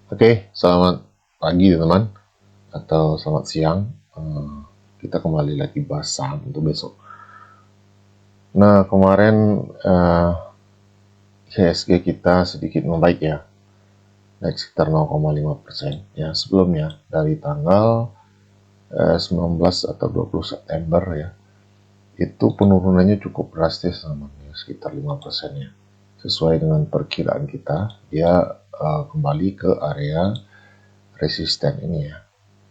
Oke, selamat pagi teman-teman atau selamat siang. Kita kembali lagi bahas saham untuk besok. Nah, kemarin IHSG kita sedikit membaik ya, naik sekitar 0,5% ya. Sebelumnya dari tanggal 19 atau 20 September ya, itu penurunannya cukup drastis teman, ya, sekitar 5% ya. Sesuai dengan perkiraan kita, dia kembali ke area resisten ini ya,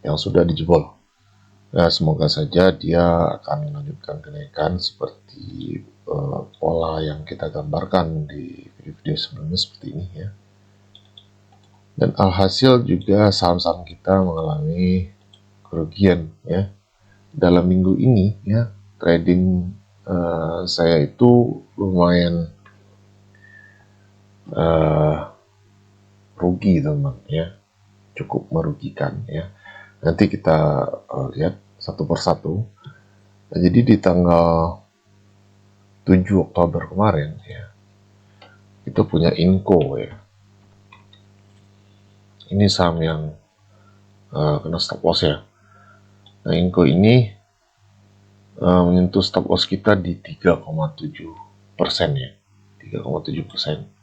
yang sudah dijebol. Nah, semoga saja dia akan melanjutkan kenaikan seperti pola yang kita gambarkan di video sebelumnya seperti ini ya. Dan alhasil juga saham-saham kita mengalami kerugian ya. Dalam minggu ini ya, trading saya itu lumayan rugi teman ya, cukup merugikan ya. Nanti kita lihat satu persatu. Nah, jadi di tanggal 7 Oktober kemarin ya, kita punya Inco ya. Ini saham yang kena stop loss ya. Nah, Inco ini menyentuh stop loss kita di 3,7% ya. 3,7%.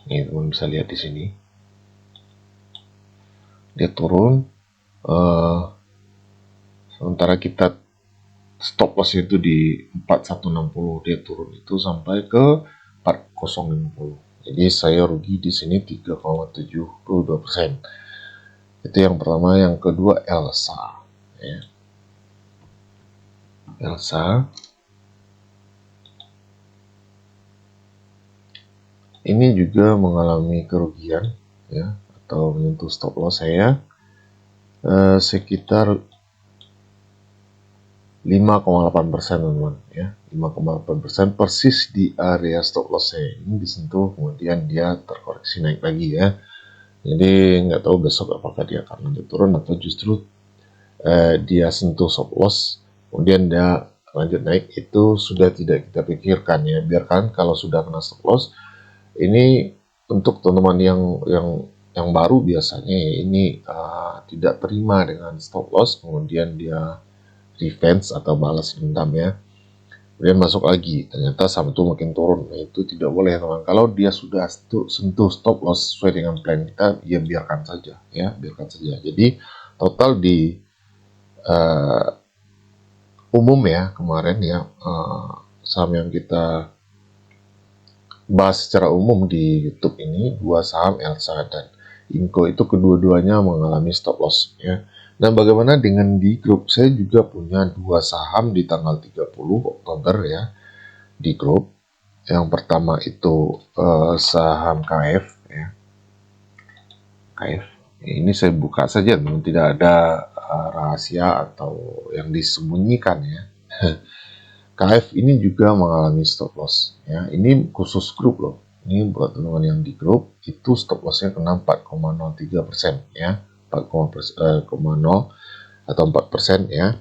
Nih, teman bisa lihat di sini. Dia turun, sementara kita stop loss itu di 4160, dia turun itu sampai ke 4050. Jadi saya rugi di sini 3,72%. Itu yang pertama. Yang kedua Elsa ya. Elsa ini juga mengalami kerugian ya, atau menyentuh stop loss saya sekitar 5,8% teman-teman ya. 5,8% persis di area stop loss saya ini disentuh, kemudian dia terkoreksi naik lagi ya. Jadi nggak tahu besok apakah dia akan lanjut turun atau justru dia sentuh stop loss kemudian dia lanjut naik. Itu sudah tidak kita pikirkan ya. Biarkan kalau sudah kena stop loss. Ini untuk teman-teman yang baru biasanya ya, ini tidak terima dengan stop loss, kemudian dia revenge atau balas dendam ya, kemudian masuk lagi, ternyata saham itu makin turun. Nah, itu tidak boleh teman. Kalau dia sudah sentuh stop loss sesuai dengan plan kita, ya biarkan saja ya, biarkan saja. Jadi total di umum ya kemarin ya, saham yang kita bahas secara umum di YouTube ini, dua saham Elsa dan Inco itu kedua-duanya mengalami stop loss ya. Nah, bagaimana dengan di grup? Saya juga punya dua saham di tanggal 30 Oktober ya di grup. Yang pertama itu saham KF ya. KF. Ini saya buka saja, tidak ada rahasia atau yang disembunyikan ya. KF ini juga mengalami stop loss ya. Ini khusus grup loh. Ini buat teman-teman yang di grup itu stop lossnya kena 4,03% ya. 4,0 atau 4% ya,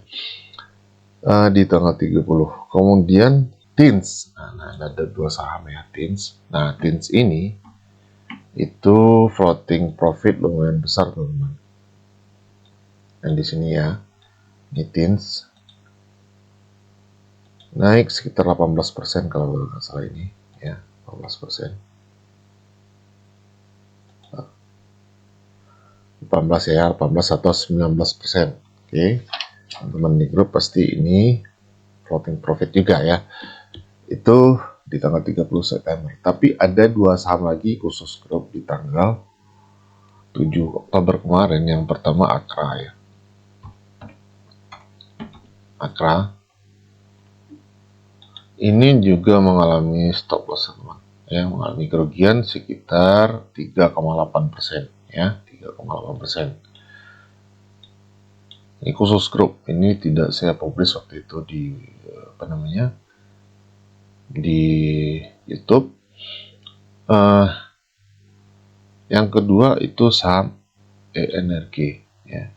di tanggal 30. Kemudian Tins, nah ada dua saham ya, Tins. Nah, Tins ini itu floating profit lumayan besar teman-teman. Dan di sini ya, ini Tins naik sekitar 18% kalau nggak salah ini ya, 18%. 18 ya, 18 atau 19%. Oke. Teman-teman di grup pasti ini floating profit juga ya. Itu di tanggal 30 September. Tapi ada dua saham lagi khusus grup di tanggal 7 Oktober kemarin. Yang pertama Akra ya. Akra ini juga mengalami stop loss teman ya, mengalami kerugian sekitar 3,8% ya, 3,8%. Ini khusus grup, ini tidak saya publish waktu itu di di YouTube. Yang kedua itu saham ENRG ya,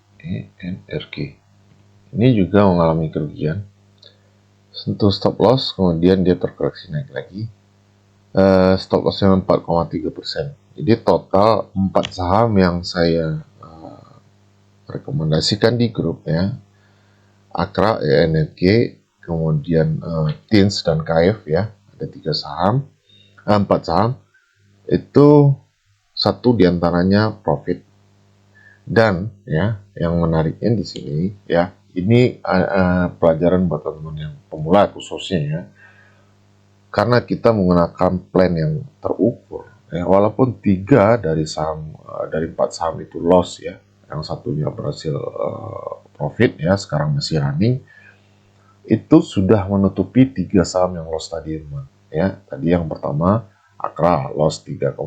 ENRG. Ini juga mengalami kerugian, sentuh stop loss, kemudian dia terkoreksi naik lagi. Stop lossnya 4,3%. Jadi total 4 saham yang saya rekomendasikan di grup ya. Akra, ENRG, kemudian TINS dan KF ya. Ada 3 saham, 4 saham. Itu satu diantaranya profit. Dan ya, yang menariknya di sini ya, ini pelajaran buat teman-teman yang pemula khususnya ya. Karena kita menggunakan plan yang terukur ya, walaupun 3 dari saham dari 4 saham itu loss ya, yang satunya berhasil profit ya, sekarang masih running, itu sudah menutupi 3 saham yang loss tadi teman ya. Tadi yang pertama Akra loss 3,8%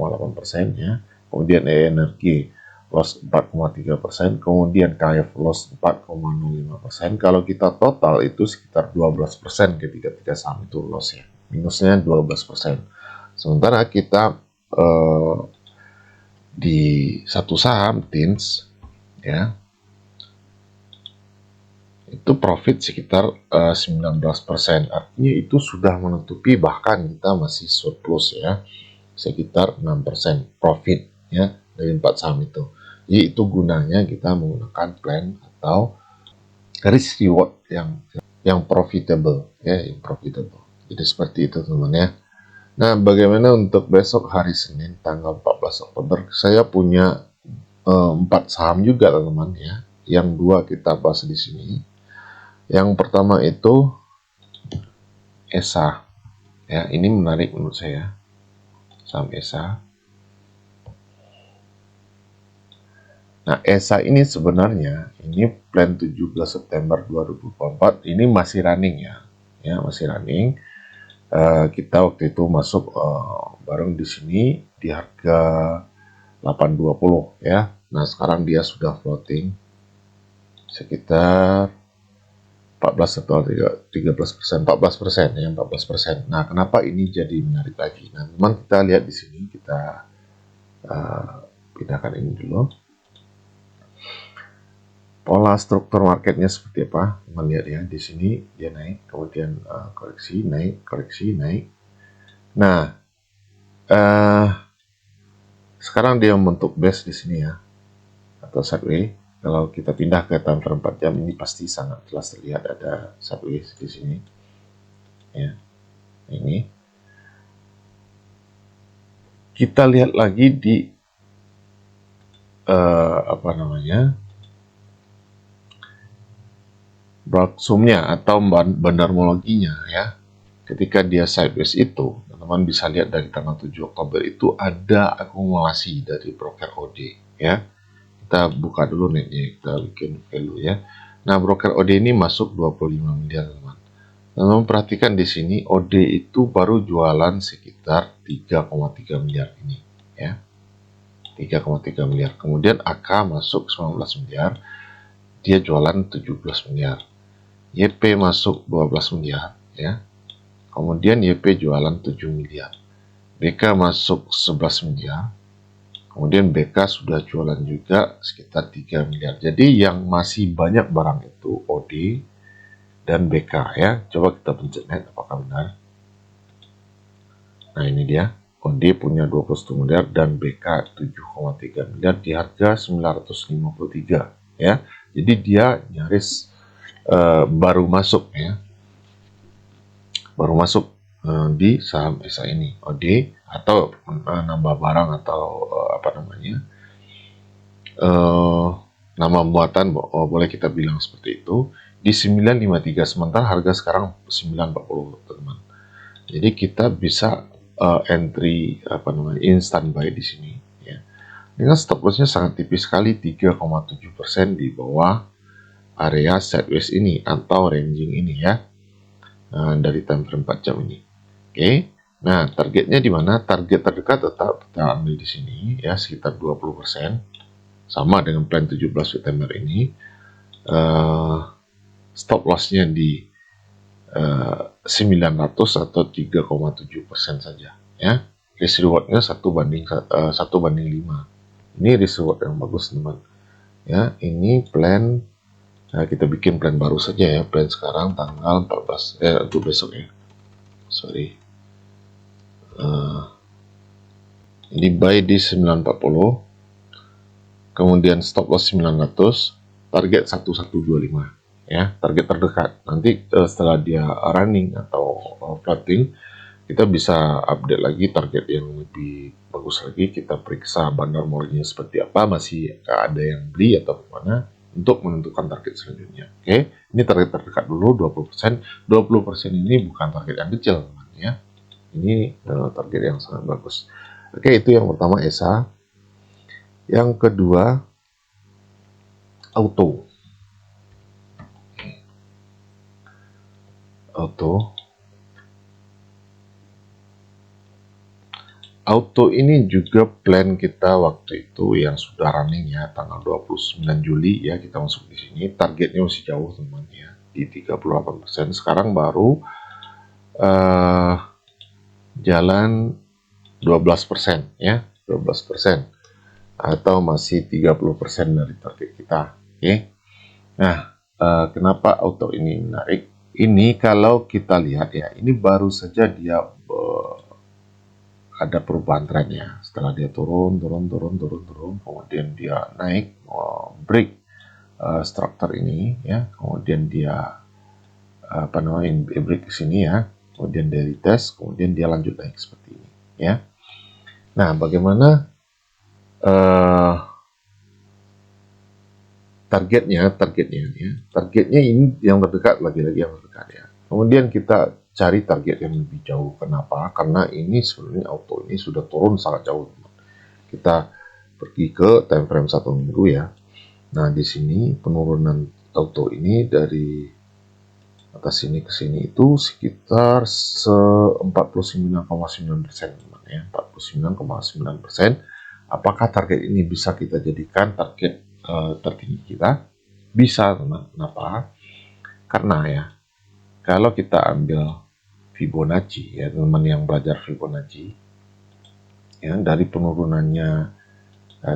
ya, kemudian ENRG loss 4,3%, kemudian KF loss 4,05%. Kalau kita total itu sekitar 12% ketika saham itu loss ya, minusnya 12%. Sementara kita di satu saham TINS ya, itu profit sekitar 19%. Artinya itu sudah menutupi, bahkan kita masih surplus ya, sekitar 6% profit ya dari 4 saham itu. Jadi itu gunanya kita menggunakan plan atau risk reward yang profitable ya, yang profitable. Jadi seperti itu teman ya. Nah, bagaimana untuk besok hari Senin tanggal 14 Oktober? Saya punya 4 saham juga teman-teman ya. Yang 2 kita bahas di sini. Yang pertama itu ESA. Ya, ini menarik menurut saya. Saham ESA. Nah, ESA ini sebenarnya ini plan 17 September 2024 ini masih running ya. Ya, masih running. Kita waktu itu masuk bareng di sini di harga 820 ya. Nah, sekarang dia sudah floating sekitar 14 atau 13%, 14% ya, 14%. Nah, kenapa ini jadi menarik lagi? Nah, teman kita lihat di sini, kita pindahkan ini dulu. Pola struktur marketnya seperti apa? Teman lihat ya, di sini dia naik, kemudian koreksi, naik, koreksi, naik. Nah, sekarang dia membentuk base di sini ya, atau sideways. Kalau kita pindah ke time frame 4 jam ini pasti sangat jelas terlihat ada sideways di sini. Ya. Ini. Kita lihat lagi di Broadsum-nya atau bandarmologinya ya. Ketika dia sideways itu, teman-teman bisa lihat dari tanggal 7 Oktober itu ada akumulasi dari broker OD ya. Kita buka dulu nih, kita bikin value ya. Nah, broker OD ini masuk 25 miliar teman. Teman-teman perhatikan di sini OD itu baru jualan sekitar 3,3 miliar ini ya. 3,3 miliar. Kemudian AK masuk 19 miliar. Dia jualan 17 miliar. YP masuk 12 miliar ya. Kemudian YP jualan 7 miliar. BK masuk 11 miliar. Kemudian BK sudah jualan juga sekitar 3 miliar. Jadi yang masih banyak barang itu OD dan BK ya. Coba kita pencet net apakah benar. Nah, ini dia. OD punya 21 miliar dan BK 7,3 miliar di harga 953 ya. Jadi dia nyaris baru masuk ya. Baru masuk di saham ESA ini, OD, atau nambah barang atau nama buatan, boleh kita bilang seperti itu, di 953, sementara harga sekarang 940 teman. Jadi kita bisa entry instant buy di sini ya. Dengan stop lossnya sangat tipis sekali, 3,7% di bawah area sideways ini atau ranging ini ya. Dari time frame 4 jam ini. Oke. Nah, targetnya di mana? Target terdekat tetap kita ambil di sini ya, sekitar 20%. Sama dengan plan 17 September ini. Stop loss-nya di 900 atau 3,7% saja ya. Risk reward-nya 1 banding 5. Ini risk reward yang bagus teman. Ya, ini plan. Nah, kita bikin plan baru saja ya, plan sekarang tanggal 14 untuk besok ya. Sorry. di buy di 940, kemudian stop loss 900, target 1125 ya, target terdekat. Nanti setelah dia running atau floating, kita bisa update lagi target yang lebih bagus lagi. Kita periksa bandar molnya seperti apa, masih ada yang beli atau gimana, untuk menentukan target selanjutnya. Oke, ini target terdekat dulu 20%. 20% ini bukan target yang kecil, teman ya. Ini target yang sangat bagus. Oke, itu yang pertama ESA. Yang kedua auto. Auto ini juga plan kita waktu itu yang sudah running ya, tanggal 29 Juli ya, kita masuk di sini. Targetnya masih jauh teman ya, di 38%. Sekarang baru jalan 12% ya, 12%, atau masih 30% dari target kita. Oke. Nah, kenapa auto ini menarik? Ini kalau kita lihat ya, ini baru saja dia ada perubahan trennya. Setelah dia turun, kemudian dia naik, break struktur ini ya, kemudian dia break ke sini ya, kemudian dia retest, kemudian dia lanjut naik seperti ini ya. Nah, bagaimana targetnya ini yang terdekat, lagi-lagi yang terdekat ya. Kemudian kita cari target yang lebih jauh. Kenapa? Karena ini sebenarnya auto ini sudah turun sangat jauh. Kita pergi ke time frame 1 minggu ya. Nah, di sini penurunan auto ini dari atas sini ke sini itu sekitar 49,9% ya, 49,9%. Apakah target ini bisa kita jadikan target tertinggi kita? Bisa, teman. Kenapa? Karena ya, kalau kita ambil Fibonacci ya, teman yang belajar Fibonacci ya, dari penurunannya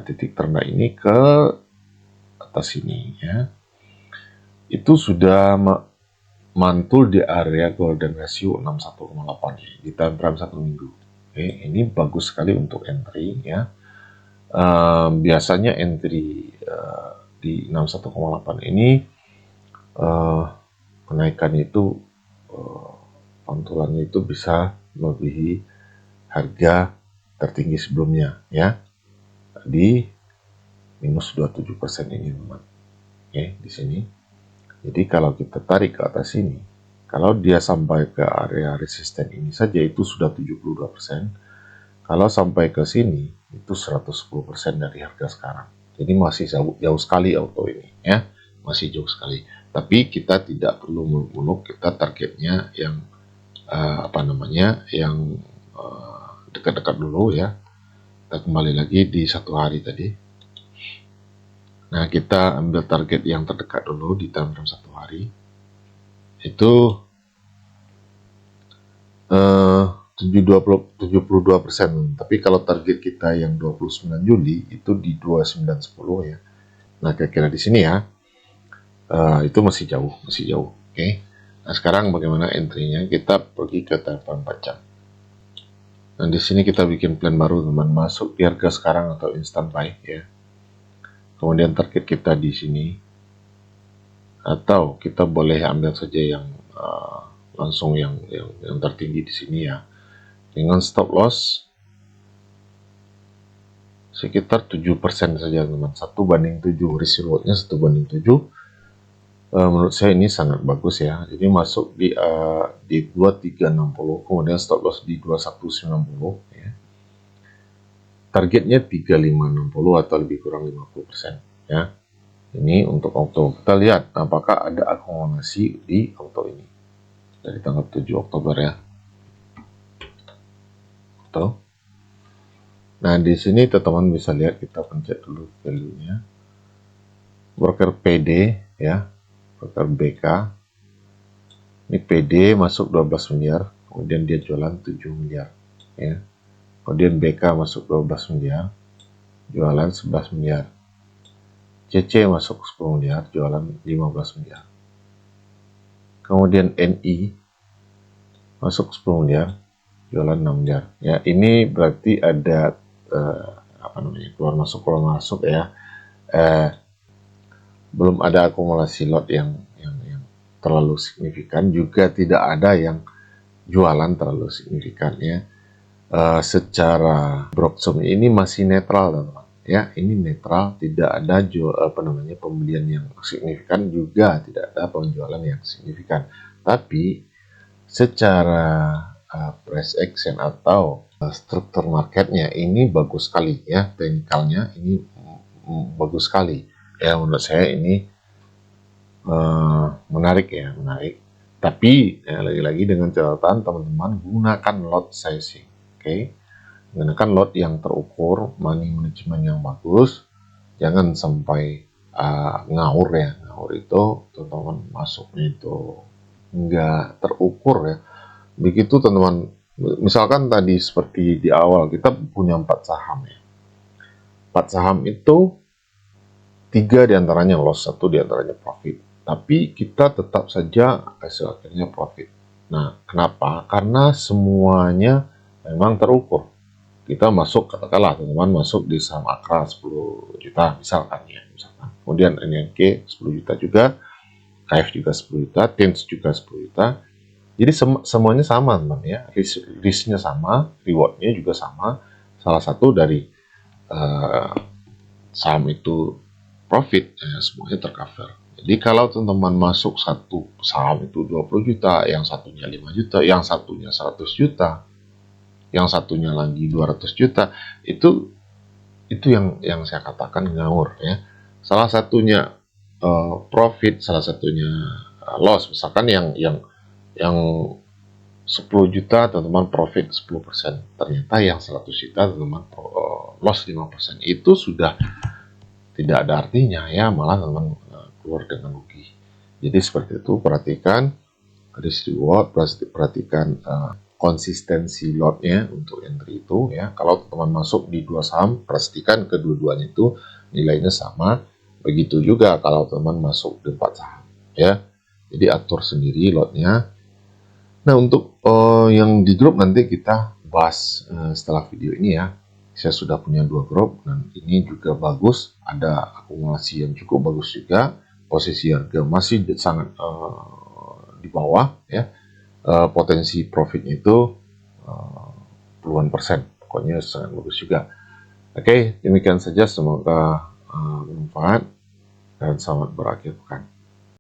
titik terendah ini ke atas ini ya, itu sudah mantul di area golden ratio 61,8 ya, di time frame 1 minggu. Oke, ini bagus sekali untuk entry ya. Biasanya entry di 61,8 ini kenaikan itu pantulannya itu bisa melebihi harga tertinggi sebelumnya ya, di minus 27% ini teman. Oke, di sini. Jadi kalau kita tarik ke atas sini, kalau dia sampai ke area resisten ini saja itu sudah 72%. Kalau sampai ke sini itu 110% dari harga sekarang. Jadi masih jauh sekali auto ini ya, masih jauh sekali. Tapi kita tidak perlu muluk-muluk, kita targetnya yang yang dekat-dekat dulu ya. Kita kembali lagi di 1 hari tadi. Nah, kita ambil target yang terdekat dulu di time frame 1 hari. Itu 72%. Tapi kalau target kita yang 29 Juli itu di 2910 ya. Nah, kira-kira di sini ya. Itu masih jauh. Oke. Nah, sekarang bagaimana entry-nya? Kita pergi ke time frame 4 jam. Nah, di sini kita bikin plan baru, teman. Masuk di harga sekarang atau instant buy ya. Kemudian target kita di sini. Atau kita boleh ambil saja yang langsung yang tertinggi di sini ya. Dengan stop loss sekitar 7% saja, teman. 1/7, risk rewardnya 1/7. Menurut saya ini sangat bagus ya. Jadi masuk di 2360, kemudian stop loss di 2190 ya. Targetnya 3560 atau lebih kurang 50% ya. Ini untuk auto. Kita lihat apakah ada akumulasi di auto ini dari tanggal 7 Oktober ya. Auto. Nah, di sini teman-teman bisa lihat, kita pencet dulu value-nya. Broker PD ya, broker BK. Ini PD masuk 12 miliar, kemudian dia jualan 7 miliar ya. Kemudian BK masuk 12 miliar, jualan 11 miliar. CC masuk 10 miliar, jualan 15 miliar. Kemudian NI masuk 10 miliar, jualan 6 miliar. Ya, ini berarti ada keluar masuk ya. Belum ada akumulasi lot yang terlalu signifikan, juga tidak ada yang jualan terlalu signifikan ya. Secara Broxom ini masih netral teman-teman ya, ini netral, tidak ada pembelian yang signifikan, juga tidak ada penjualan yang signifikan. Tapi secara price action atau struktur marketnya ini bagus sekali ya, teknikalnya ini bagus sekali ya, menurut saya ini menarik ya, menarik. Tapi lagi-lagi dengan catatan teman-teman gunakan lot sizing, oke? Gunakan lot yang terukur, money management yang bagus, jangan sampai ngawur ya. Ngawur itu teman-teman masuknya itu nggak terukur ya. Begitu teman-teman, misalkan tadi seperti di awal kita punya 4 saham ya. 4 saham itu 3 diantaranya loss, 1 diantaranya profit. Tapi kita tetap saja hasil akhirnya profit. Nah, kenapa? Karena semuanya memang terukur. Kita masuk, katakanlah teman-teman masuk di saham Akra 10 juta misalkan ya, misalkan. Kemudian NNK 10 juta juga, KF juga 10 juta, TINS juga 10 juta. Jadi semuanya sama teman ya, risknya sama, rewardnya juga sama. Salah satu dari saham itu profit, semuanya tercover. Jadi kalau teman-teman masuk satu saham itu 20 juta, yang satunya 5 juta, yang satunya 100 juta, yang satunya lagi 200 juta, itu yang saya katakan ngawur ya. Salah satunya profit, salah satunya loss. Misalkan yang 10 juta teman-teman profit 10%, ternyata yang 100 juta teman-teman loss 5%. Itu sudah tidak ada artinya ya, malah teman-teman keluar dengan rugi. Jadi seperti itu, perhatikan risk reward, perhatikan konsistensi lotnya untuk entry itu ya. Kalau teman-teman masuk di 2 saham, pastikan kedua-duanya itu nilainya sama. Begitu juga kalau teman-teman masuk di 4 saham ya. Jadi atur sendiri lotnya. Nah, untuk yang di grup nanti kita bahas setelah video ini ya. Saya sudah punya 2 grup dan ini juga bagus, ada akumulasi yang cukup bagus juga. Posisi harga masih sangat di bawah ya, potensi profitnya itu puluhan persen, pokoknya sangat bagus juga. Oke, demikian saja, semoga bermanfaat dan selamat berakhir pekan.